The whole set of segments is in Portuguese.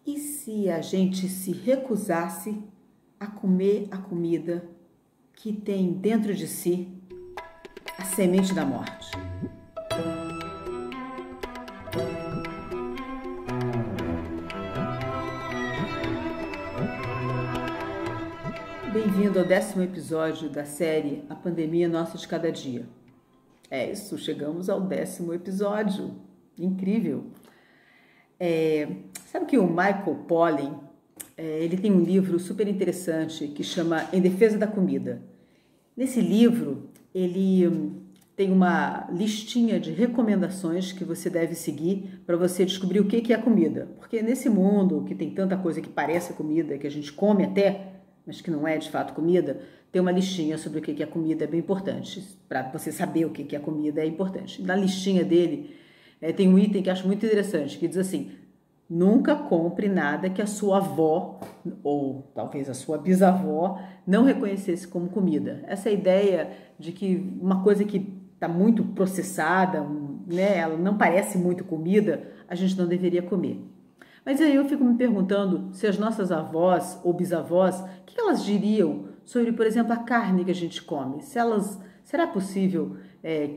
E se a gente se recusasse a comer a comida que tem dentro de si a semente da morte? Bem-vindo ao 10º episódio da série A Pandemia Nossa de Cada Dia. É isso, chegamos ao 10º episódio. Incrível! Sabe que o Michael Pollan, ele tem um livro super interessante que chama Em Defesa da Comida. Nesse livro, ele tem uma listinha de recomendações que você deve seguir para você descobrir o que é comida. Porque nesse mundo que tem tanta coisa que parece comida, que a gente come até, mas que não é de fato comida, tem uma listinha sobre o que é comida, é bem importante. Para você saber o que é comida é importante. Na listinha dele tem um item que eu acho muito interessante, que diz assim: nunca compre nada que a sua avó, ou talvez a sua bisavó, não reconhecesse como comida. Essa ideia de que uma coisa que está muito processada, né, ela não parece muito comida, a gente não deveria comer. Mas aí eu fico me perguntando se as nossas avós ou bisavós, o que elas diriam sobre, por exemplo, a carne que a gente come? Será possível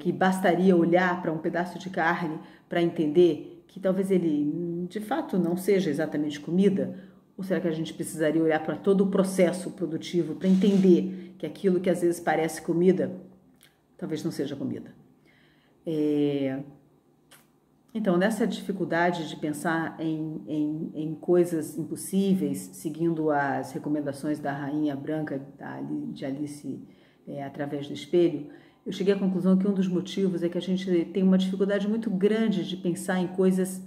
que bastaria olhar para um pedaço de carne para entender que talvez ele, de fato, não seja exatamente comida? Ou será que a gente precisaria olhar para todo o processo produtivo para entender que aquilo que às vezes parece comida, talvez não seja comida? Então, nessa dificuldade de pensar em coisas impossíveis, seguindo as recomendações da Rainha Branca, de Alice, através do espelho, eu cheguei à conclusão que um dos motivos é que a gente tem uma dificuldade muito grande de pensar em coisas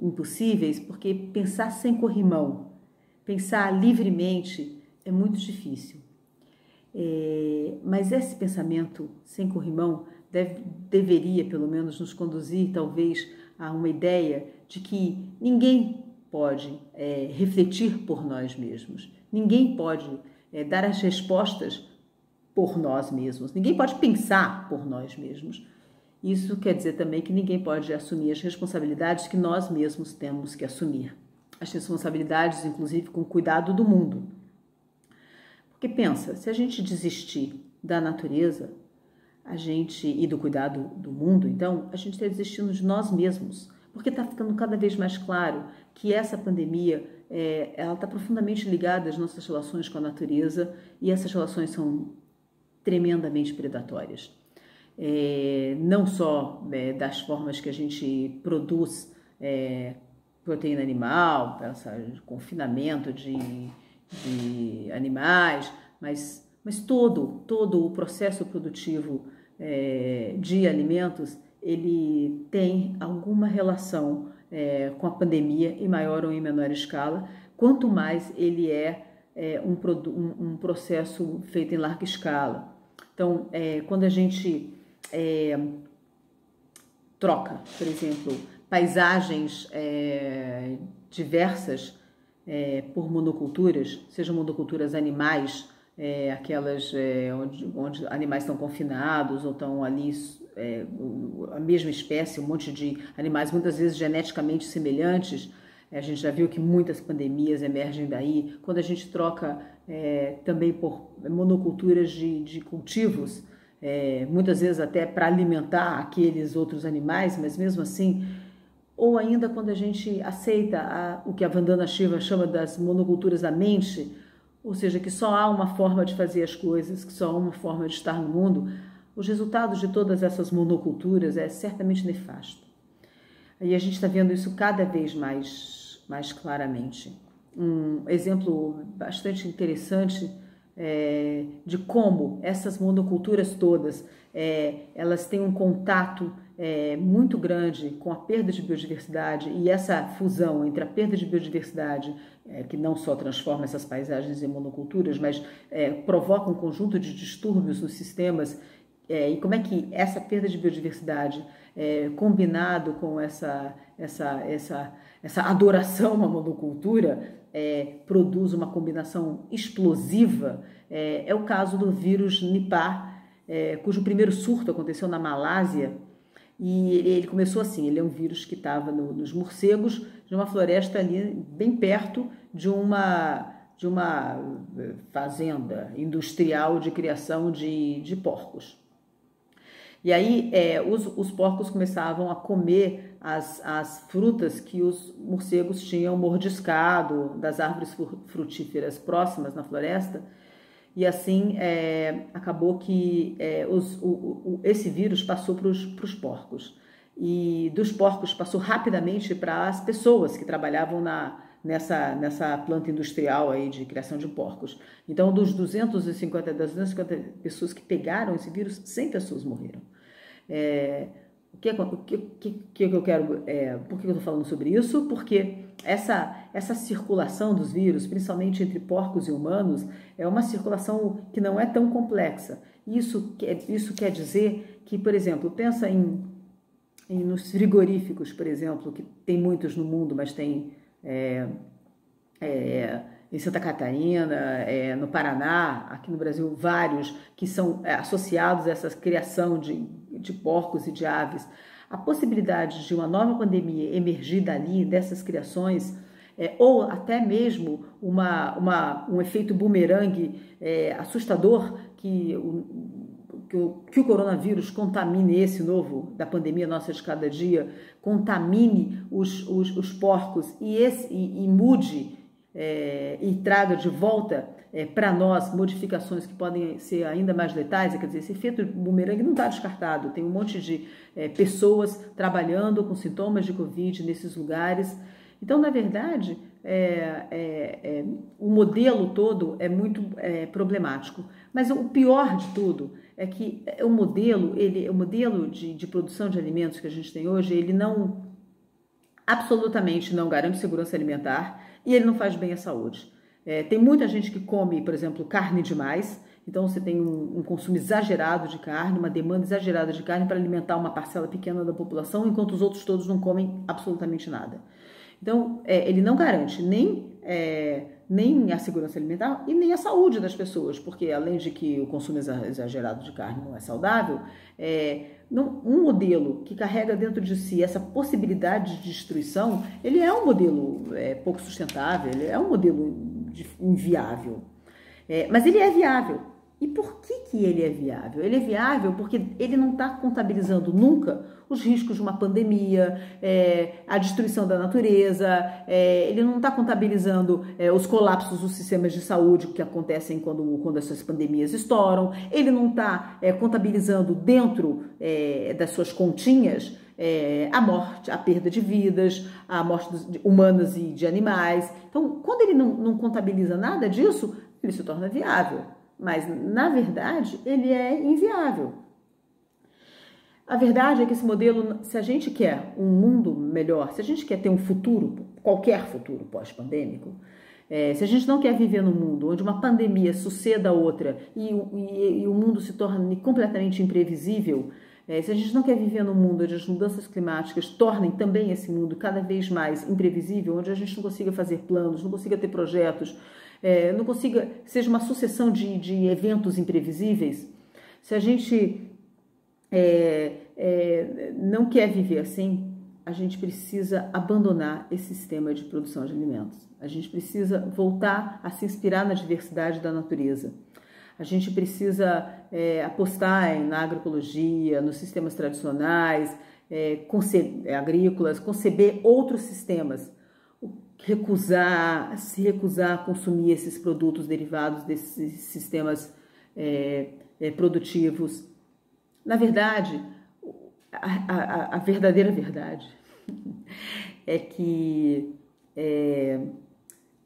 impossíveis, porque pensar sem corrimão, pensar livremente é muito difícil. Mas esse pensamento sem corrimão deveria, pelo menos, nos conduzir, talvez, a uma ideia de que ninguém pode refletir por nós mesmos, ninguém pode dar as respostas por nós mesmos, ninguém pode pensar por nós mesmos. Isso quer dizer também que ninguém pode assumir as responsabilidades que nós mesmos temos que assumir. As responsabilidades, inclusive, com o cuidado do mundo. Porque pensa, se a gente desistir da natureza, e do cuidado do mundo, então, a gente está desistindo de nós mesmos, porque está ficando cada vez mais claro que essa pandemia, ela está profundamente ligada às nossas relações com a natureza, e essas relações são tremendamente predatórias. Não só das formas que a gente produz proteína animal, confinamento de animais, mas todo o processo produtivo de alimentos, ele tem alguma relação com a pandemia, em maior ou em menor escala, quanto mais ele um processo feito em larga escala. Então, quando a gente troca, por exemplo, paisagens diversas por monoculturas, sejam monoculturas animais, aquelas onde animais estão confinados ou estão ali a mesma espécie, um monte de animais muitas vezes geneticamente semelhantes. A gente já viu que muitas pandemias emergem daí. Quando a gente troca também por monoculturas de cultivos, muitas vezes até para alimentar aqueles outros animais, mas mesmo assim, ou ainda quando a gente aceita o que a Vandana Shiva chama das monoculturas da mente, ou seja, que só há uma forma de fazer as coisas, que só há uma forma de estar no mundo, os resultados de todas essas monoculturas é certamente nefasto. E a gente está vendo isso cada vez mais claramente. Um exemplo bastante interessante de como essas monoculturas todas, elas têm um contato muito grande com a perda de biodiversidade, e essa fusão entre a perda de biodiversidade, que não só transforma essas paisagens em monoculturas, mas provoca um conjunto de distúrbios nos sistemas, e como é que essa perda de biodiversidade, combinado com essa adoração à monocultura, produz uma combinação explosiva. É o caso do vírus Nipah, cujo primeiro surto aconteceu na Malásia, E ele começou assim, ele é um vírus que estava nos morcegos de uma floresta ali bem perto de uma fazenda industrial de criação de porcos. E aí os porcos começavam a comer as frutas que os morcegos tinham mordiscado das árvores frutíferas próximas na floresta. E assim acabou que esse vírus passou para os porcos. E dos porcos passou rapidamente para as pessoas que trabalhavam nessa planta industrial aí de criação de porcos. Então, das 250 pessoas que pegaram esse vírus, 100 pessoas morreram. O que eu quero? Por que eu estou falando sobre isso? Porque essa circulação dos vírus, principalmente entre porcos e humanos, é uma circulação que não é tão complexa. Isso quer dizer que, por exemplo, pensa nos frigoríficos, por exemplo, que tem muitos no mundo, mas tem em Santa Catarina, no Paraná, aqui no Brasil, vários que são associados a essa criação de porcos e de aves. A possibilidade de uma nova pandemia emergir dali, dessas criações, ou até mesmo um efeito bumerangue assustador que o coronavírus contamine esse novo da pandemia nossa de cada dia, contamine os porcos e mude e traga de volta para nós modificações que podem ser ainda mais letais. Quer dizer, esse efeito bumerangue não está descartado. Tem um monte de pessoas trabalhando com sintomas de Covid nesses lugares. Então, na verdade, o modelo todo é muito problemático. Mas o pior de tudo é que o modelo de produção de alimentos que a gente tem hoje, ele absolutamente não garante segurança alimentar e ele não faz bem à saúde. Tem muita gente que come, por exemplo, carne demais. Então, você tem um consumo exagerado de carne, uma demanda exagerada de carne para alimentar uma parcela pequena da população, enquanto os outros todos não comem absolutamente nada. Então, ele não garante nem a segurança alimentar e nem a saúde das pessoas, porque além de que o consumo exagerado de carne não é saudável, um modelo que carrega dentro de si essa possibilidade de destruição, ele é um modelo pouco sustentável, ele é um modelo inviável. Mas ele é viável. E por que ele é viável? Ele é viável porque ele não está contabilizando nunca os riscos de uma pandemia, a destruição da natureza, ele não está contabilizando os colapsos dos sistemas de saúde que acontecem quando essas pandemias estouram, ele não está contabilizando dentro das suas continhas a morte, a perda de vidas, a morte humanas e de animais. Então, quando ele não contabiliza nada disso, ele se torna viável. Mas, na verdade, ele é inviável. A verdade é que esse modelo, se a gente quer um mundo melhor, se a gente quer ter um futuro, qualquer futuro pós-pandêmico, se a gente não quer viver num mundo onde uma pandemia suceda a outra e o mundo se torne completamente imprevisível, se a gente não quer viver num mundo onde as mudanças climáticas tornem também esse mundo cada vez mais imprevisível, onde a gente não consiga fazer planos, não consiga ter projetos, não consiga, seja uma sucessão de eventos imprevisíveis, se a gente não quer viver assim, a gente precisa abandonar esse sistema de produção de alimentos. A gente precisa voltar a se inspirar na diversidade da natureza. A gente precisa apostar na agroecologia, nos sistemas tradicionais, agrícolas, conceber outros sistemas. Se recusar a consumir esses produtos derivados desses sistemas produtivos. Na verdade, a verdadeira verdade é que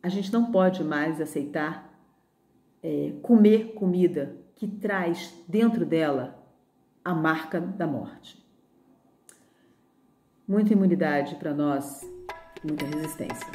a gente não pode mais aceitar comer comida que traz dentro dela a marca da morte. Muita imunidade para nós, muita resistência.